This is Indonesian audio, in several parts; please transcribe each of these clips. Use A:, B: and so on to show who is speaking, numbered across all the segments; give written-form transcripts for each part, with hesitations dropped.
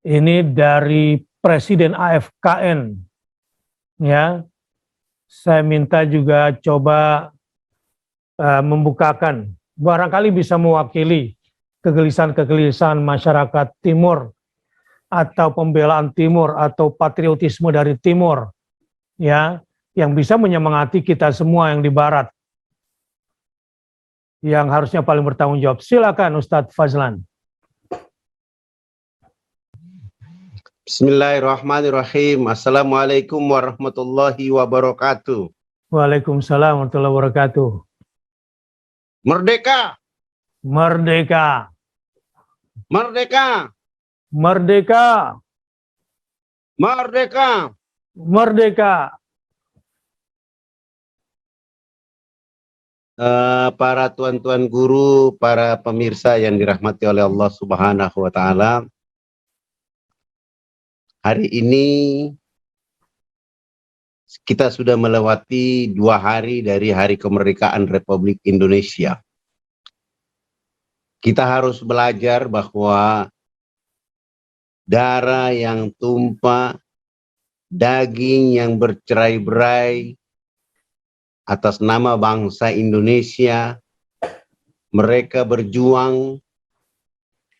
A: Ini dari Presiden AFKN, ya. Saya minta juga coba membukakan, barangkali bisa mewakili kegelisahan-kegelisahan masyarakat Timur, atau pembelaan Timur, atau patriotisme dari Timur, ya, yang bisa menyemangati kita semua yang di Barat, yang harusnya paling bertanggung jawab. Silakan Ustadz Fazlan.
B: Bismillahirrahmanirrahim. Assalamualaikum warahmatullahi wabarakatuh.
A: Waalaikumsalam warahmatullahi wabarakatuh.
B: Merdeka!
A: Merdeka!
B: Merdeka!
A: Merdeka!
B: Merdeka!
A: Merdeka!
B: Para tuan-tuan guru, para pemirsa yang dirahmati oleh Allah Subhanahu wa Ta'ala, hari ini kita sudah melewati 2 hari dari Hari Kemerdekaan Republik Indonesia. Kita harus belajar bahwa darah yang tumpah, daging yang bercerai-berai atas nama bangsa Indonesia, mereka berjuang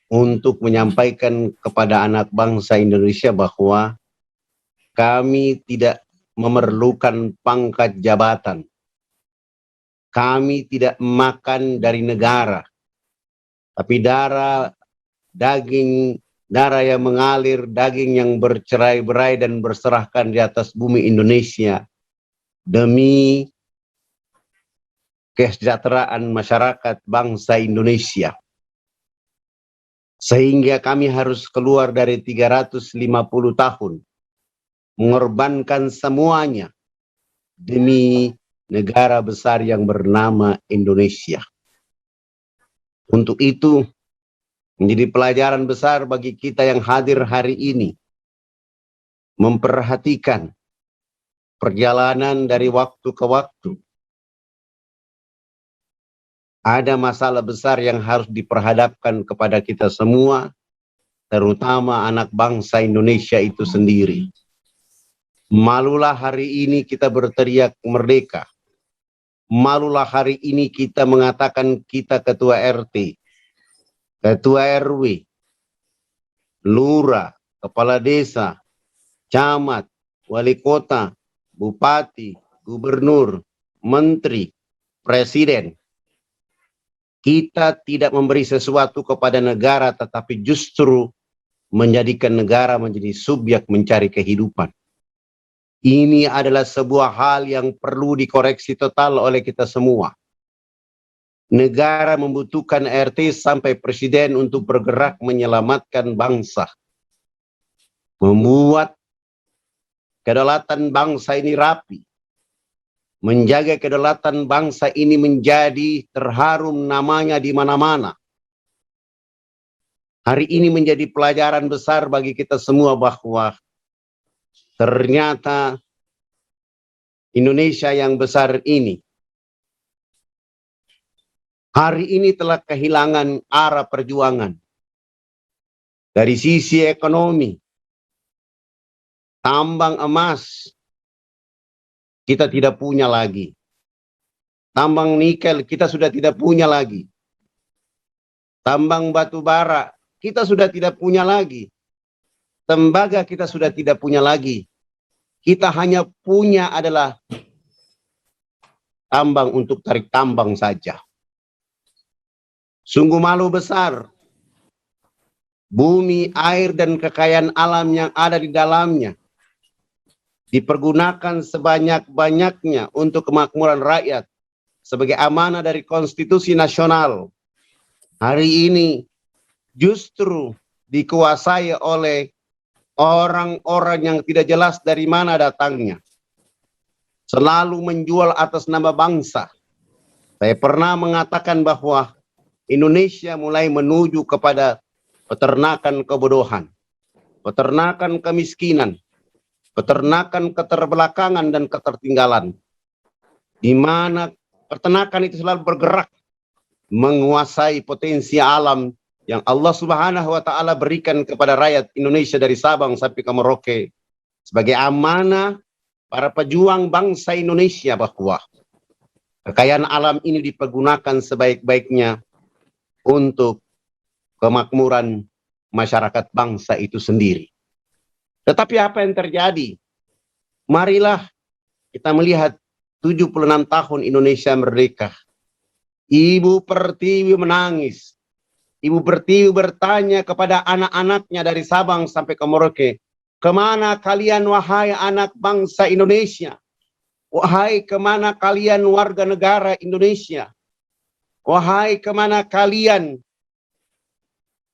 B: untuk menyampaikan kepada anak bangsa Indonesia bahwa kami tidak memerlukan pangkat jabatan. Kami tidak makan dari negara. Tapi darah yang mengalir, daging yang bercerai-berai dan berserahkan di atas bumi Indonesia demi kesejahteraan masyarakat bangsa Indonesia. Sehingga kami harus keluar dari 350 tahun, mengorbankan semuanya demi negara besar yang bernama Indonesia. Untuk itu, menjadi pelajaran besar bagi kita yang hadir hari ini, memperhatikan perjalanan dari waktu ke waktu. Ada masalah besar yang harus diperhadapkan kepada kita semua, terutama anak bangsa Indonesia itu sendiri. Malulah hari ini kita berteriak merdeka. Malulah hari ini kita mengatakan kita ketua RT, ketua RW, lurah, kepala desa, camat, wali kota, bupati, gubernur, menteri, presiden. Kita tidak memberi sesuatu kepada negara, tetapi justru menjadikan negara menjadi subjek mencari kehidupan. Ini adalah sebuah hal yang perlu dikoreksi total oleh kita semua. Negara membutuhkan RT sampai presiden untuk bergerak menyelamatkan bangsa. Membuat kedaulatan bangsa ini rapi. Menjaga kedaulatan bangsa ini menjadi terharum namanya di mana-mana. Hari ini menjadi pelajaran besar bagi kita semua bahwa ternyata Indonesia yang besar ini hari ini telah kehilangan arah perjuangan. Dari sisi ekonomi, tambang emas kita tidak punya lagi. Tambang nikel kita sudah tidak punya lagi. Tambang batu bara kita sudah tidak punya lagi. Tembaga kita sudah tidak punya lagi. Kita hanya punya adalah tambang untuk tarik tambang saja. Sungguh malu besar. Bumi, air, dan kekayaan alam yang ada di dalamnya dipergunakan sebanyak-banyaknya untuk kemakmuran rakyat sebagai amanah dari konstitusi nasional. Hari ini justru dikuasai oleh orang-orang yang tidak jelas dari mana datangnya. Selalu menjual atas nama bangsa. Saya pernah mengatakan bahwa Indonesia mulai menuju kepada peternakan kebodohan, peternakan kemiskinan, peternakan keterbelakangan dan ketertinggalan. Di mana peternakan itu selalu bergerak menguasai potensi alam yang Allah Subhanahu wa taala berikan kepada rakyat Indonesia dari Sabang sampai ke Merauke sebagai amanah para pejuang bangsa Indonesia, bahwa kekayaan alam ini dipergunakan sebaik-baiknya untuk kemakmuran masyarakat bangsa itu sendiri. Tetapi apa yang terjadi? Marilah kita melihat 76 tahun Indonesia merdeka. Ibu Pertiwi menangis. Ibu Pertiwi bertanya kepada anak-anaknya dari Sabang sampai ke Merauke, kemana kalian wahai anak bangsa Indonesia? Wahai kemana kalian warga negara Indonesia? Wahai kemana kalian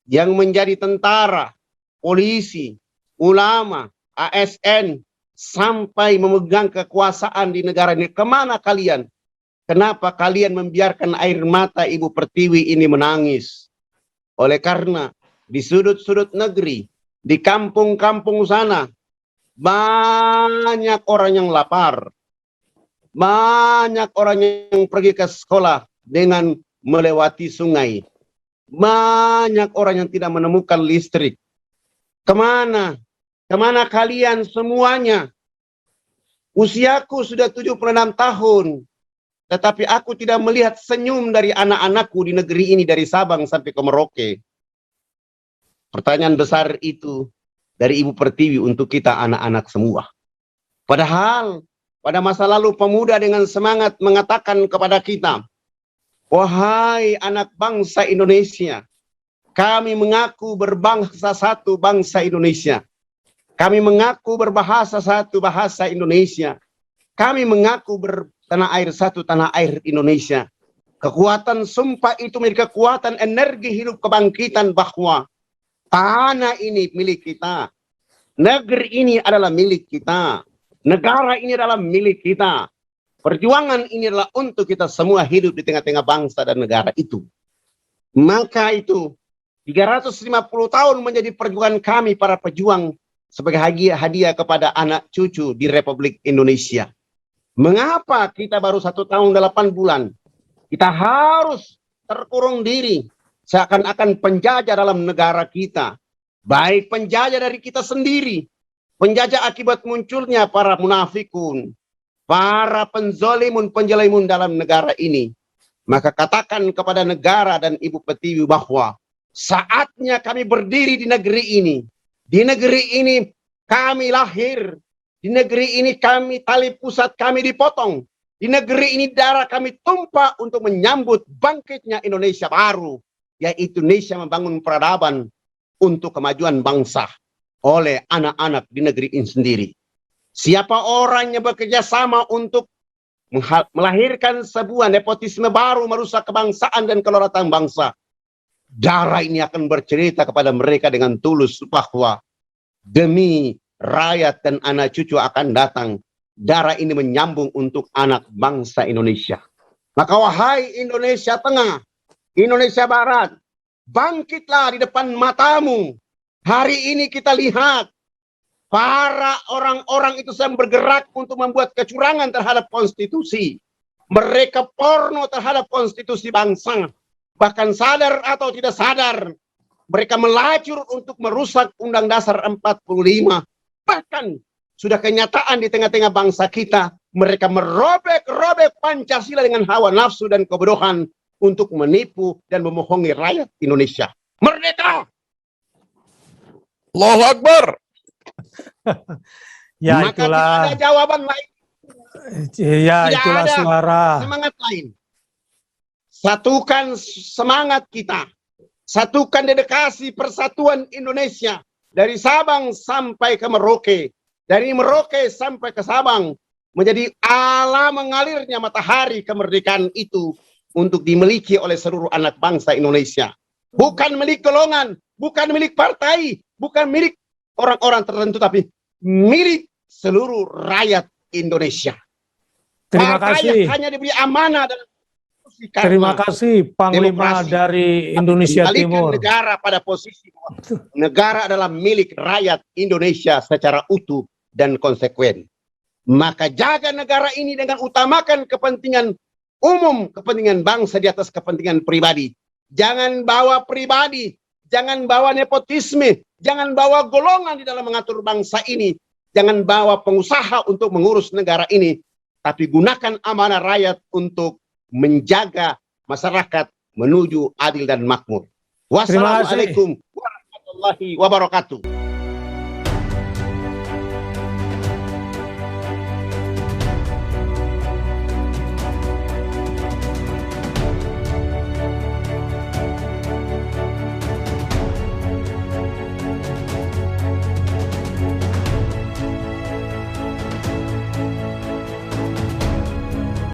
B: yang menjadi tentara, polisi, ulama, ASN, sampai memegang kekuasaan di negara ini? Kemana kalian? Kenapa kalian membiarkan air mata Ibu Pertiwi ini menangis? Oleh karena di sudut-sudut negeri, di kampung-kampung sana, banyak orang yang lapar. Banyak orang yang pergi ke sekolah dengan melewati sungai. Banyak orang yang tidak menemukan listrik. Kemana? Kemana kalian semuanya? Usiaku sudah 76 tahun. Tetapi aku tidak melihat senyum dari anak-anakku di negeri ini dari Sabang sampai ke Merauke. Pertanyaan besar itu dari Ibu Pertiwi untuk kita anak-anak semua. Padahal pada masa lalu pemuda dengan semangat mengatakan kepada kita, wahai anak bangsa Indonesia, kami mengaku berbangsa satu bangsa Indonesia. Kami mengaku berbahasa satu bahasa Indonesia. Kami mengaku tanah air satu tanah air Indonesia. Kekuatan sumpah itu menjadi kekuatan energi hidup kebangkitan bahwa tanah ini milik kita. Negeri ini adalah milik kita. Negara ini adalah milik kita. Perjuangan ini adalah untuk kita semua hidup di tengah-tengah bangsa dan negara itu. Maka itu 350 tahun menjadi perjuangan kami para pejuang sebagai hadiah kepada anak cucu di Republik Indonesia. Mengapa kita baru 1 tahun 8 bulan? Kita harus terkurung diri seakan-akan penjajah dalam negara kita. Baik penjajah dari kita sendiri, penjajah akibat munculnya para munafikun, para penjalimun dalam negara ini. Maka katakan kepada negara dan Ibu Pertiwi bahwa saatnya kami berdiri di negeri ini. Di negeri ini kami lahir. Di negeri ini kami, tali pusat kami dipotong. Di negeri ini darah kami tumpah untuk menyambut bangkitnya Indonesia baru. Yaitu Indonesia membangun peradaban untuk kemajuan bangsa oleh anak-anak di negeri ini sendiri. Siapa orang yang bekerja sama untuk melahirkan sebuah nepotisme baru merusak kebangsaan dan kedaulatan bangsa, darah ini akan bercerita kepada mereka dengan tulus bahwa demi rakyat dan anak cucu akan datang, darah ini menyambung untuk anak bangsa Indonesia. Maka wahai Indonesia Tengah, Indonesia Barat, bangkitlah di depan matamu. Hari ini kita lihat para orang-orang itu sedang bergerak untuk membuat kecurangan terhadap konstitusi. Mereka porno terhadap konstitusi bangsa. Bahkan sadar atau tidak sadar, mereka melacur untuk merusak Undang Dasar 45. Bahkan sudah kenyataan di tengah-tengah bangsa kita, mereka merobek-robek Pancasila dengan hawa nafsu dan kebodohan untuk menipu dan memohongi rakyat Indonesia. Merdeka!
C: Allahu Akbar!
A: Ya,
B: maka
A: itulah.
B: tidak ada jawaban lain.
A: Ya,
B: Tidak
A: itulah
B: ada
A: suara.
B: semangat lain. Satukan semangat kita. Satukan dedikasi persatuan Indonesia. Dari Sabang sampai ke Merauke. Dari Merauke sampai ke Sabang. Menjadi ala mengalirnya matahari kemerdekaan itu. Untuk dimiliki oleh seluruh anak bangsa Indonesia. Bukan milik golongan. Bukan milik partai. Bukan milik orang-orang tertentu. Tapi milik seluruh rakyat Indonesia.
A: Terima kasih.
B: Hanya diberi amanah dan
A: Terima kasih Panglima dari Indonesia Timur.
B: Negara pada posisi negara adalah milik rakyat Indonesia secara utuh dan konsekuen. Maka jaga negara ini dengan utamakan kepentingan umum, kepentingan bangsa di atas kepentingan pribadi. Jangan bawa pribadi, Jangan bawa nepotisme, jangan bawa golongan di dalam mengatur bangsa ini, jangan bawa pengusaha untuk mengurus negara ini, tapi gunakan amanah rakyat untuk menjaga masyarakat menuju adil dan makmur. Wassalamualaikum warahmatullahi wabarakatuh.